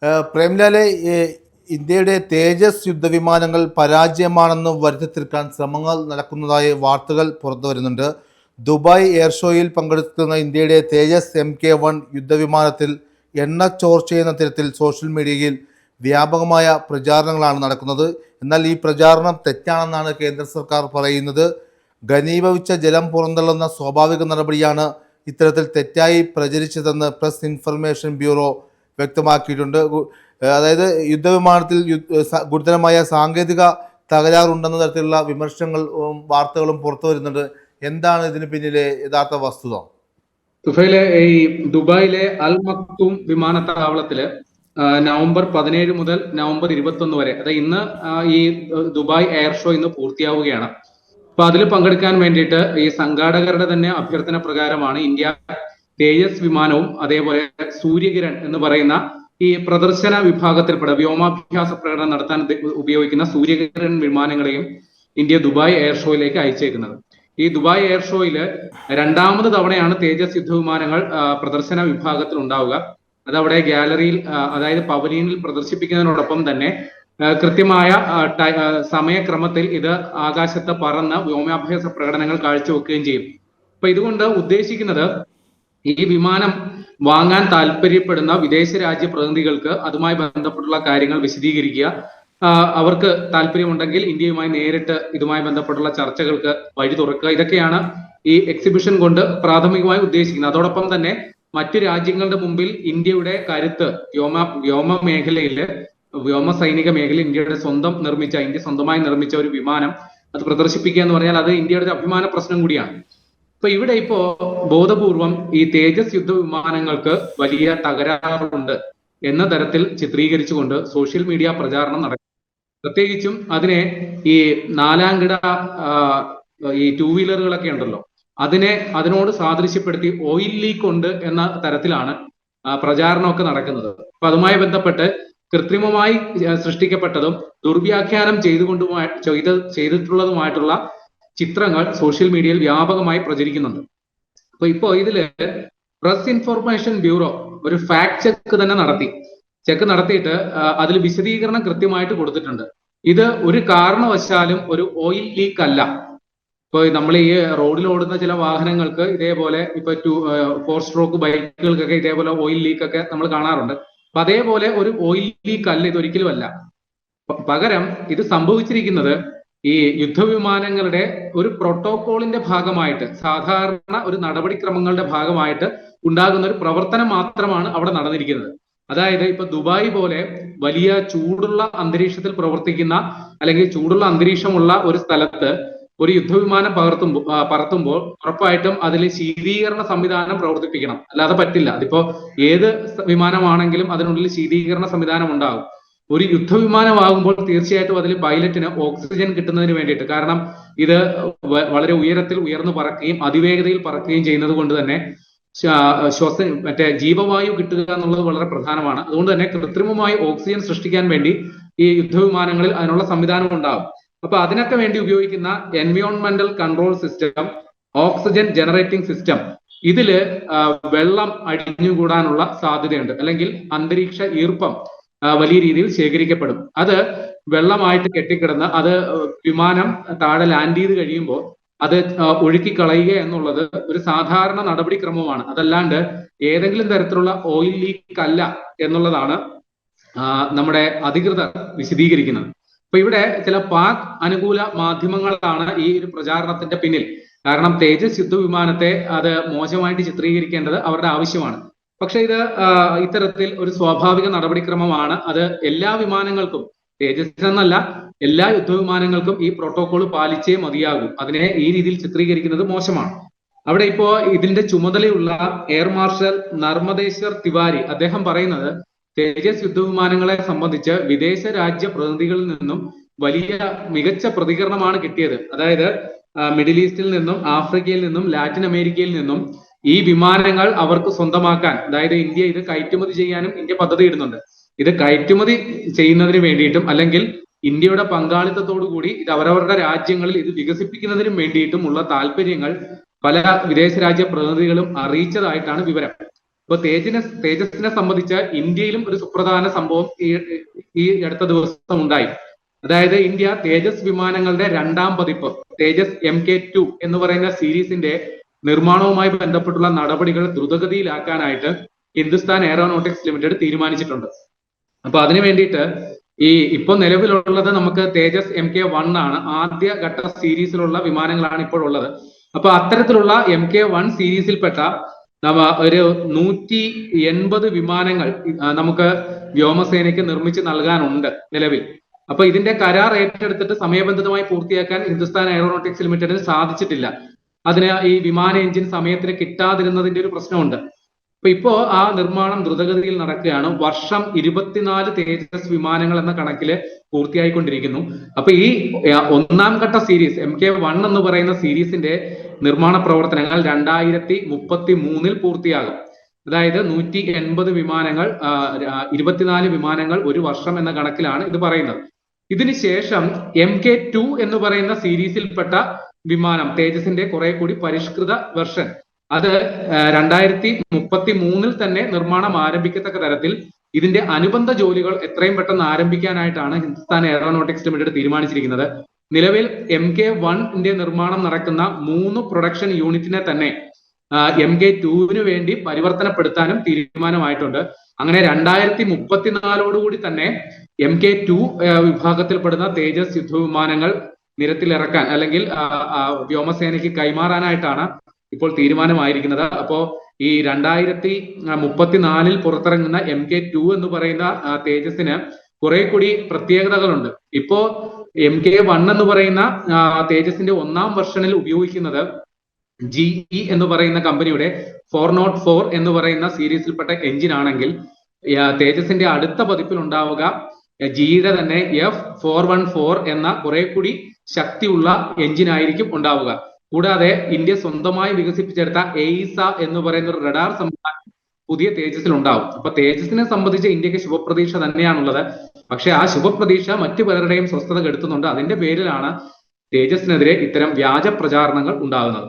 പ്രേംലാലെ, ഇന്ത്യയുടെ തേജസ് യുദ്ധവിമാനങ്ങൾ പരാജയമാണെന്ന് വരുത്തി തീർക്കാൻ ശ്രമങ്ങൾ നടക്കുന്നതായി വാർത്തകൾ പുറത്തു വരുന്നുണ്ട്. ദുബായ് എയർ ഷോയിൽ പങ്കെടുക്കുന്ന ഇന്ത്യയുടെ തേജസ് MK-1 യുദ്ധവിമാനത്തിൽ എണ്ണ ചോർച്ചയെന്ന തരത്തിൽ സോഷ്യൽ മീഡിയയിൽ വ്യാപകമായ പ്രചാരണങ്ങളാണ് നടക്കുന്നത്. എന്നാൽ ഈ പ്രചാരണം തെറ്റാണെന്നാണ് കേന്ദ്ര സർക്കാർ പറയുന്നത്. ഘനീഭവിച്ച ജലം പുറന്തള്ളുന്ന സ്വാഭാവിക നടപടിയാണ് ഇത്തരത്തിൽ തെറ്റായി പ്രചരിച്ചതെന്ന് പ്രസ് ഇൻഫർമേഷൻ ബ്യൂറോ വ്യക്തമാക്കിയിട്ടുണ്ട്. അതായത് യുദ്ധവിമാനത്തിൽ ഗുരുതരമായ സാങ്കേതിക തകരാറുണ്ടെന്ന തരത്തിലുള്ള വിമർശനങ്ങളും വാർത്തകളും പുറത്തു വരുന്നുണ്ട്. എന്താണ് ഇതിന് പിന്നിലെ യഥാർത്ഥ വസ്തുത? തുഫയിലെ ഈ ദുബായിലെ അൽ മക്തൂം വിമാനത്താവളത്തില് നവംബർ 17 മുതൽ നവംബർ 21 വരെ, അതായത് ഇന്ന് ഈ ദുബായ് എയർ ഷോ ഇന്ന് പൂർത്തിയാവുകയാണ്. അപ്പൊ അതിൽ പങ്കെടുക്കാൻ വേണ്ടിയിട്ട് ഈ സംഘാടകരുടെ തന്നെ അഭ്യർത്ഥന പ്രകാരമാണ് ഇന്ത്യ തേജസ് വിമാനവും അതേപോലെ സൂര്യകിരൺ എന്ന് പറയുന്ന ഈ പ്രദർശന വിഭാഗത്തിൽപ്പെട്ട വ്യോമാഭ്യാസ പ്രകടനം നടത്താൻ ഉപയോഗിക്കുന്ന സൂര്യകിരൺ വിമാനങ്ങളെയും ഇന്ത്യ ദുബായ് എയർ ഷോയിലേക്ക് അയച്ചേക്കുന്നത്. ഈ ദുബായ് എയർ ഷോയില് രണ്ടാമത് തവണയാണ് തേജസ് യുദ്ധവിമാനങ്ങൾ പ്രദർശന വിഭാഗത്തിൽ ഉണ്ടാവുക. അതവിടെ ഗാലറിയിൽ, അതായത് പവലിയനിൽ പ്രദർശിപ്പിക്കുന്നതിനോടൊപ്പം തന്നെ കൃത്യമായ സമയക്രമത്തിൽ ഇത് ആകാശത്ത് പറന്ന് വ്യോമാഭ്യാസ പ്രകടനങ്ങൾ കാഴ്ചവെക്കുകയും ചെയ്യും. അപ്പൊ ഇതുകൊണ്ട് ഉദ്ദേശിക്കുന്നത് ഈ വിമാനം വാങ്ങാൻ താല്പര്യപ്പെടുന്ന വിദേശ രാജ്യ പ്രതിനിധികൾക്ക് അതുമായി ബന്ധപ്പെട്ടുള്ള കാര്യങ്ങൾ വിശദീകരിക്കുക, അവർക്ക് താല്പര്യമുണ്ടെങ്കിൽ ഇന്ത്യയുമായി നേരിട്ട് ഇതുമായി ബന്ധപ്പെട്ടുള്ള ചർച്ചകൾക്ക് വഴി തുറക്കുക. ഇതൊക്കെയാണ് ഈ എക്സിബിഷൻ കൊണ്ട് പ്രാഥമികമായി ഉദ്ദേശിക്കുന്നത്. അതോടൊപ്പം തന്നെ മറ്റു രാജ്യങ്ങളുടെ മുമ്പിൽ ഇന്ത്യയുടെ കരുത്ത്, വ്യോമ മേഖലയില്, വ്യോമ സൈനിക മേഖലയിൽ ഇന്ത്യ സ്വന്തമായി നിർമ്മിച്ച ഒരു വിമാനം അത് പ്രദർശിപ്പിക്കുക എന്ന് പറഞ്ഞാൽ അത് ഇന്ത്യയുടെ ഒരു അഭിമാന പ്രശ്നം കൂടിയാണ്. അപ്പൊ ഇവിടെ ഇപ്പോ ബോധപൂർവം ഈ തേജസ് യുദ്ധവിമാനങ്ങൾക്ക് വലിയ തകരാറുണ്ട് എന്ന തരത്തിൽ ചിത്രീകരിച്ചുകൊണ്ട് സോഷ്യൽ മീഡിയ പ്രചാരണം നടക്കും. പ്രത്യേകിച്ചും അതിനെ ഈ നാലാംകിട ഈ 2 വീലറുകളൊക്കെ ഉണ്ടല്ലോ, അതിനോട് സാദൃശ്യപ്പെടുത്തി ഓയിൽ ലീക്ക് ഉണ്ട് എന്ന തരത്തിലാണ് പ്രചാരണമൊക്കെ നടക്കുന്നത്. അപ്പൊ അതുമായി ബന്ധപ്പെട്ട് കൃത്രിമമായി സൃഷ്ടിക്കപ്പെട്ടതും ദുർവ്യാഖ്യാനം ചെയ്തിട്ടുള്ളതുമായിട്ടുള്ള ചിത്രങ്ങൾ സോഷ്യൽ മീഡിയയിൽ വ്യാപകമായി പ്രചരിക്കുന്നുണ്ട്. അപ്പൊ ഇപ്പോ ഇതില് പ്രസ് ഇൻഫർമേഷൻ ബ്യൂറോ ഒരു ഫാക്ട് ചെക്ക് നടത്തിയിട്ട് അതിൽ വിശദീകരണം കൃത്യമായിട്ട് കൊടുത്തിട്ടുണ്ട്. ഇത് ഒരു കാരണവശാലും ഒരു ഓയിൽ ലീക്ക് അല്ല. ഇപ്പൊ നമ്മൾ ഈ റോഡിൽ ഓടുന്ന ചില വാഹനങ്ങൾക്ക് ഇതേപോലെ, ഇപ്പൊ 4 സ്ട്രോക്ക് ബൈക്കുകൾക്കൊക്കെ ഇതേപോലെ ഓയിൽ ലീക്ക് ഒക്കെ നമ്മൾ കാണാറുണ്ട്. അപ്പൊ അതേപോലെ ഒരു ഓയിൽ ലീക്ക് അല്ല, ഇതൊരിക്കലും അല്ല. പകരം ഇത് സംഭവിച്ചിരിക്കുന്നത് ഈ യുദ്ധവിമാനങ്ങളുടെ ഒരു പ്രോട്ടോകോളിന്റെ ഭാഗമായിട്ട്, സാധാരണ ഒരു നടപടിക്രമങ്ങളുടെ ഭാഗമായിട്ട് ഉണ്ടാകുന്ന ഒരു പ്രവർത്തനം മാത്രമാണ് അവിടെ നടന്നിരിക്കുന്നത്. അതായത് ഇപ്പൊ ദുബായ് പോലെ വലിയ ചൂടുള്ള അന്തരീക്ഷത്തിൽ പ്രവർത്തിക്കുന്ന അല്ലെങ്കിൽ ചൂടുള്ള അന്തരീക്ഷമുള്ള ഒരു സ്ഥലത്ത് ഒരു യുദ്ധവിമാനം പറത്തുമ്പോൾ ഉറപ്പായിട്ടും അതിൽ ശീതീകരണ സംവിധാനം പ്രവർത്തിപ്പിക്കണം, അല്ലാതെ പറ്റില്ല. അതിപ്പോ ഏത് വിമാനമാണെങ്കിലും അതിനുള്ളിൽ ശീതീകരണ സംവിധാനം ഉണ്ടാകും. ഒരു യുദ്ധവിമാനമാകുമ്പോൾ തീർച്ചയായിട്ടും അതിൽ പൈലറ്റിന് ഓക്സിജൻ കിട്ടുന്നതിന് വേണ്ടിയിട്ട്, കാരണം ഇത് വളരെ ഉയർന്നു പറക്കുകയും അതിവേഗതയിൽ പറക്കുകയും ചെയ്യുന്നത് കൊണ്ട് തന്നെ ജീവവായു കിട്ടുക എന്നുള്ളത് വളരെ പ്രധാനമാണ്. അതുകൊണ്ട് തന്നെ കൃത്രിമമായി ഓക്സിജൻ സൃഷ്ടിക്കാൻ വേണ്ടി ഈ യുദ്ധവിമാനങ്ങളിൽ അതിനുള്ള സംവിധാനം ഉണ്ടാകും. അപ്പൊ അതിനൊക്കെ വേണ്ടി ഉപയോഗിക്കുന്ന എൻവയോൺമെന്റൽ control system, oxygen generating system, ഇതില് വെള്ളം അടിഞ്ഞുകൂടാനുള്ള സാധ്യതയുണ്ട്. അല്ലെങ്കിൽ അന്തരീക്ഷ ഈർപ്പം വലിയ രീതിയിൽ ശേഖരിക്കപ്പെടും. അത് വെള്ളമായിട്ട് കെട്ടിക്കിടന്ന് അത് വിമാനം താഴെ ലാൻഡ് ചെയ്ത് കഴിയുമ്പോൾ അത് ഒഴുക്കി കളയുക എന്നുള്ളത് ഒരു സാധാരണ നടപടിക്രമമാണ്. അതല്ലാണ്ട് ഏതെങ്കിലും തരത്തിലുള്ള ഓയിൽ ലീക്ക് അല്ല എന്നുള്ളതാണ് നമ്മുടെ അധികൃതർ വിശദീകരിക്കുന്നത്. അപ്പൊ ഇവിടെ ചില പാക് അനുകൂല മാധ്യമങ്ങളാണ് ഈ ഒരു പ്രചാരണത്തിന്റെ പിന്നിൽ. കാരണം തേജസ് യുദ്ധവിമാനത്തെ അത് മോശമായിട്ട് ചിത്രീകരിക്കേണ്ടത് അവരുടെ ആവശ്യമാണ്. പക്ഷെ ഇത് ഇത്തരത്തിൽ ഒരു സ്വാഭാവിക നടപടിക്രമമാണ്. അത് എല്ലാ വിമാനങ്ങൾക്കും, തേജസ് എന്നല്ല, എല്ലാ യുദ്ധവിമാനങ്ങൾക്കും ഈ പ്രോട്ടോകോൾ പാലിച്ചേ മതിയാകൂ. അതിനെ ഈ രീതിയിൽ ചിത്രീകരിക്കുന്നത് മോശമാണ്. അവിടെ ഇപ്പോ ഇതിന്റെ ചുമതലയുള്ള എയർ മാർഷൽ നർമ്മദേശ്വർ തിവാരി അദ്ദേഹം പറയുന്നത് തേജസ് യുദ്ധവിമാനങ്ങളെ സംബന്ധിച്ച് വിദേശ രാജ്യ പ്രതിനിധികളിൽ നിന്നും വലിയ മികച്ച പ്രതികരണമാണ് കിട്ടിയത്. അതായത് മിഡിൽ ഈസ്റ്റിൽ നിന്നും, ആഫ്രിക്കയിൽ നിന്നും, ലാറ്റിൻ അമേരിക്കയിൽ നിന്നും ഈ വിമാനങ്ങൾ അവർക്ക് സ്വന്തമാക്കാൻ, അതായത് ഇന്ത്യ ഇത് കയറ്റുമതി ചെയ്യാനും ഇന്ത്യ പദ്ധതി ഇടുന്നുണ്ട്. ഇത് കയറ്റുമതി ചെയ്യുന്നതിന് വേണ്ടിയിട്ടും അല്ലെങ്കിൽ ഇന്ത്യയുടെ പങ്കാളിത്തത്തോടു കൂടി ഇത് അവരവരുടെ രാജ്യങ്ങളിൽ ഇത് വികസിപ്പിക്കുന്നതിനും വേണ്ടിയിട്ടും ഉള്ള താല്പര്യങ്ങൾ പല വിദേശ രാജ്യ പ്രതിനിധികളും അറിയിച്ചതായിട്ടാണ് വിവരം. ഇപ്പൊ തേജസിനെ സംബന്ധിച്ച് ഇന്ത്യയിലും ഒരു സുപ്രധാന സംഭവം ഈ അടുത്ത ദിവസം ഉണ്ടായി. അതായത് ഇന്ത്യ തേജസ് വിമാനങ്ങളുടെ 2ാം പതിപ്പ് തേജസ് MK2 എന്ന് പറയുന്ന സീരീസിന്റെ നിർമ്മാണവുമായി ബന്ധപ്പെട്ടുള്ള നടപടികൾ ദ്രുതഗതിയിലാക്കാനായിട്ട് ഹിന്ദുസ്ഥാൻ എയറോനോട്ടിക്സ് ലിമിറ്റഡ് തീരുമാനിച്ചിട്ടുണ്ട്. അപ്പൊ അതിനു വേണ്ടിയിട്ട് ഇപ്പൊ നിലവിലുള്ളത് നമുക്ക് തേജസ് MK1 ആണ്. ആദ്യ ഘട്ട സീരീസിലുള്ള വിമാനങ്ങളാണ് ഇപ്പോൾ ഉള്ളത്. അപ്പൊ അത്തരത്തിലുള്ള MK1 സീരീസിൽപ്പെട്ട ഒരു 180 വിമാനങ്ങൾ നമുക്ക് വ്യോമസേനയ്ക്ക് നിർമ്മിച്ച് നൽകാനുണ്ട് നിലവിൽ. അപ്പൊ ഇതിന്റെ കരാർ ഏറ്റെടുത്തിട്ട് സമയബന്ധിതമായി പൂർത്തിയാക്കാൻ ഹിന്ദുസ്ഥാൻ എയറോനോട്ടിക്സ് ലിമിറ്റഡിന് സാധിച്ചിട്ടില്ല. അതിന് ഈ വിമാന എഞ്ചിൻ സമയത്തിന് കിട്ടാതിരുന്നതിന്റെ ഒരു പ്രശ്നമുണ്ട്. അപ്പൊ ഇപ്പോ ആ നിർമ്മാണം ദ്രുതഗതിയിൽ നടക്കുകയാണ്. വർഷം 24 തേജസ് വിമാനങ്ങൾ എന്ന കണക്കില് പൂർത്തിയായിക്കൊണ്ടിരിക്കുന്നു. അപ്പൊ ഈ 1ാം ഘട്ട സീരീസ് MK1 എന്ന് പറയുന്ന സീരീസിന്റെ നിർമ്മാണ പ്രവർത്തനങ്ങൾ 2033 പൂർത്തിയാകും. അതായത് 180 വിമാനങ്ങൾ 24 വിമാനങ്ങൾ ഒരു വർഷം എന്ന കണക്കിലാണ് ഇത് പറയുന്നത്. ഇതിനുശേഷം MK2 എന്ന് പറയുന്ന സീരീസിൽപ്പെട്ട വിമാനം തേജസിന്റെ കുറെ കൂടി പരിഷ്കൃത വെർഷൻ അത് 2033 തന്നെ നിർമ്മാണം ആരംഭിക്കത്തക്ക തരത്തിൽ ഇതിന്റെ അനുബന്ധ ജോലികൾ എത്രയും പെട്ടെന്ന് ആരംഭിക്കാനായിട്ടാണ് ഹിന്ദുസ്ഥാൻ എയറോനോട്ടിക്സ് ലിമിറ്റഡ് തീരുമാനിച്ചിരിക്കുന്നത്. നിലവിൽ MK1 നിർമ്മാണം നടക്കുന്ന 3 പ്രൊഡക്ഷൻ യൂണിറ്റിനെ തന്നെ MK2 വേണ്ടി പരിവർത്തനപ്പെടുത്താനും തീരുമാനമായിട്ടുണ്ട്. അങ്ങനെ 2034 തന്നെ MK2 വിഭാഗത്തിൽപ്പെടുന്ന തേജസ് യുദ്ധവിമാനങ്ങൾ നിരത്തിലിറക്കാൻ അല്ലെങ്കിൽ വ്യോമസേനയ്ക്ക് കൈമാറാനായിട്ടാണ് ഇപ്പോൾ തീരുമാനമായിരിക്കുന്നത്. അപ്പോ ഈ 2034 പുറത്തിറങ്ങുന്ന MK2 എന്ന് പറയുന്ന തേജസിന് കുറെ കൂടി പ്രത്യേകതകളുണ്ട്. ഇപ്പോ MK1 എന്ന് പറയുന്ന തേജസിന്റെ 1ാം വെർഷനിൽ ഉപയോഗിക്കുന്നത് GE എന്ന് പറയുന്ന കമ്പനിയുടെ 404 എന്ന് പറയുന്ന സീരീസിൽപ്പെട്ട എഞ്ചിൻ ആണെങ്കിൽ തേജസിന്റെ അടുത്ത പതിപ്പിൽ ഉണ്ടാവുക ജിയുടെ തന്നെ F414 എന്ന കുറെ കൂടി ശക്തിയുള്ള എഞ്ചിൻ ആയിരിക്കും ഉണ്ടാവുക. കൂടാതെ ഇന്ത്യ സ്വന്തമായി വികസിപ്പിച്ചെടുത്ത എയ്സ എന്ന് പറയുന്ന ഒരു റഡാർ സംവിധാനം പുതിയ തേജസിൽ ഉണ്ടാവും. അപ്പൊ തേജസിനെ സംബന്ധിച്ച് ഇന്ത്യക്ക് ശുഭപ്രതീക്ഷ തന്നെയാണുള്ളത്. പക്ഷെ ആ ശുഭപ്രതീക്ഷ മറ്റു പലരുടെയും സ്വസ്ഥത കെടുത്തുന്നുണ്ട്. അതിന്റെ പേരിലാണ് തേജസിനെതിരെ ഇത്തരം വ്യാജ പ്രചാരണങ്ങൾ ഉണ്ടാകുന്നത്.